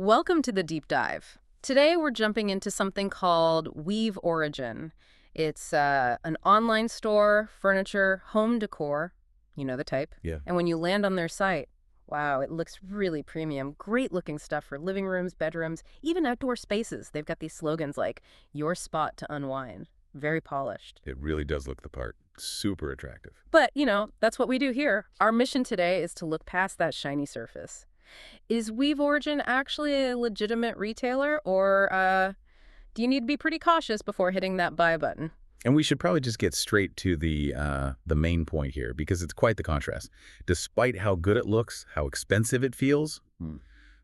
Welcome to the deep dive. Today we're jumping into something called Weave Origin. It's an online store, furniture, home decor, you know the type. Yeah. And when you land on their site, wow, it looks really premium. Great looking stuff for living rooms, bedrooms, even outdoor spaces. They've got these slogans like, your spot to unwind. Very polished. It really does look the part. Super attractive. But, that's what we do here. Our mission today is to look past that shiny surface. Is Weave Origin actually a legitimate retailer, or do you need to be pretty cautious before hitting that buy button? And we should probably just get straight to the main point here, because it's quite the contrast. Despite how good it looks, how expensive it feels,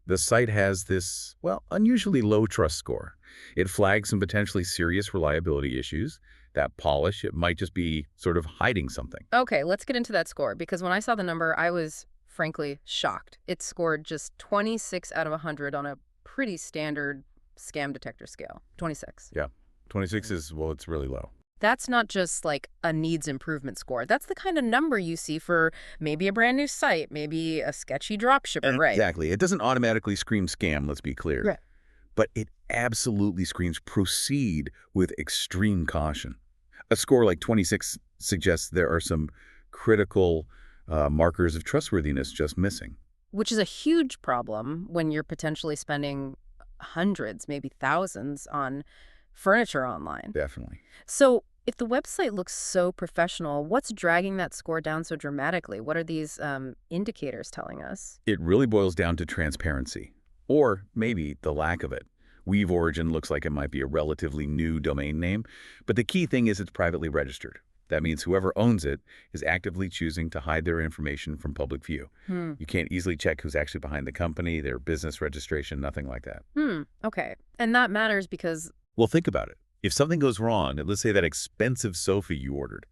the site has this, well, unusually low trust score. It flags some potentially serious reliability issues. That polish, it might just be sort of hiding something. Okay, let's get into that score, because when I saw the number, I was frankly shocked. It scored just 26 out of 100 on a pretty standard scam detector scale. 26. Yeah. 26 is, well, it's really low. That's not just like a needs improvement score. That's the kind of number you see for maybe a brand new site, maybe a sketchy dropshipper, right? Exactly. It doesn't automatically scream scam, let's be clear. Right. But it absolutely screams proceed with extreme caution. A score like 26 suggests there are some critical markers of trustworthiness just missing. Which is a huge problem when you're potentially spending hundreds, maybe thousands on furniture online. Definitely. So if the website looks so professional, what's dragging that score down so dramatically? What are these indicators telling us? It really boils down to transparency, or maybe the lack of it. Weave Origin looks like it might be a relatively new domain name, but the key thing is it's privately registered. That means whoever owns it is actively choosing to hide their information from public view. You can't easily check who's actually behind the company, their business registration, nothing like that. Okay. And that matters because, Well, think about it. If something goes wrong, and let's say that expensive sofa you ordered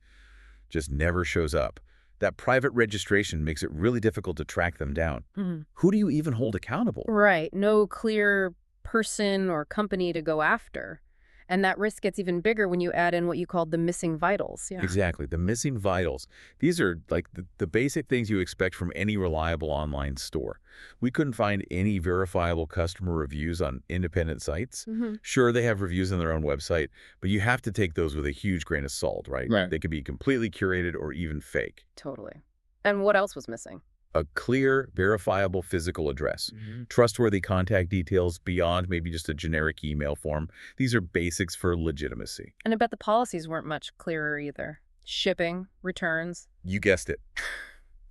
just never shows up, that private registration makes it really difficult to track them down. Who do you even hold accountable? right, no clear person or company to go after. And that risk gets even bigger when you add in what you called the missing vitals. Yeah. Exactly. The missing vitals. These are like the basic things you expect from any reliable online store. We couldn't find any verifiable customer reviews on independent sites. Sure, they have reviews on their own website, but you have to take those with a huge grain of salt, right? Right. They could be completely curated or even fake. Totally. And what else was missing? A clear, verifiable physical address, trustworthy contact details beyond maybe just a generic email form. These are basics for legitimacy. And I bet the policies weren't much clearer either. Shipping, returns. You guessed it.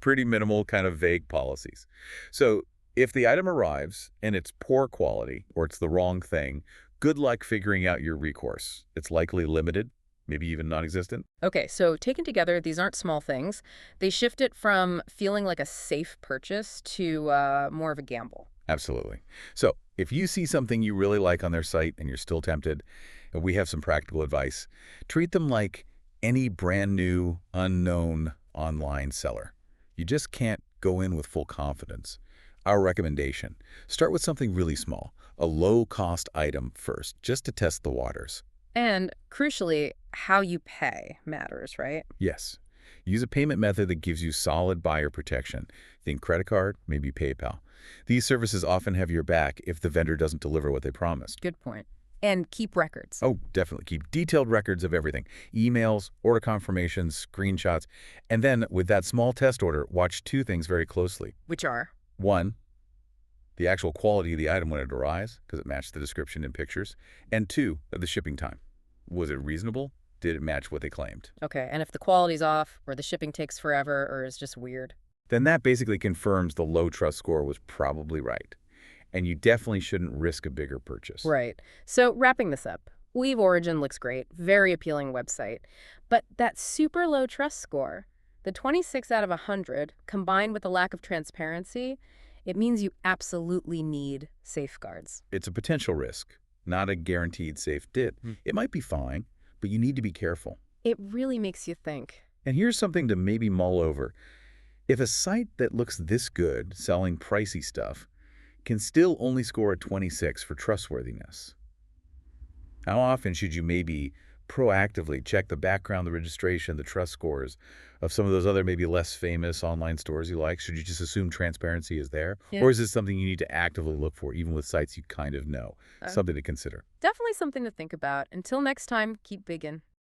Pretty minimal, kind of vague policies. So if the item arrives and it's poor quality or it's the wrong thing, good luck figuring out your recourse. It's likely limited, maybe even non-existent. Okay, so taken together, these aren't small things. They shift it from feeling like a safe purchase to more of a gamble. Absolutely. So if you see something you really like on their site and you're still tempted, we have some practical advice. Treat them like any brand new, unknown online seller. You just can't go in with full confidence. Our recommendation, start with something really small, a low-cost item first, just to test the waters. And crucially, how you pay matters, right? Yes. Use a payment method that gives you solid buyer protection. Think credit card, maybe PayPal. These services often have your back if the vendor doesn't deliver what they promised. Good point. And keep records. Oh, definitely. Keep detailed records of everything. Emails, order confirmations, screenshots. And then, with that small test order, watch two things very closely. Which are? One, the actual quality of the item when it arrives, because it matched the description and pictures. And two, the shipping time. Was it reasonable? Did it match what they claimed? Okay, and if the quality's off, or the shipping takes forever, or is just weird? Then that basically confirms the low trust score was probably right. And you definitely shouldn't risk a bigger purchase. Right. So wrapping this up, Weave Origin looks great, very appealing website. But that super low trust score, the 26 out of 100, combined with the lack of transparency, it means you absolutely need safeguards. It's a potential risk, not a guaranteed safe bid. It might be fine, but you need to be careful. It really makes you think. And here's something to maybe mull over. If a site that looks this good, selling pricey stuff, can still only score a 26 for trustworthiness, how often should you maybe proactively check the background, the registration, the trust scores of some of those other maybe less famous online stores you like? Should you just assume transparency is there? Yeah. Or is this something you need to actively look for, even with sites you kind of know? Uh, Something to consider. Definitely something to think about. Until next time, keep biggin'.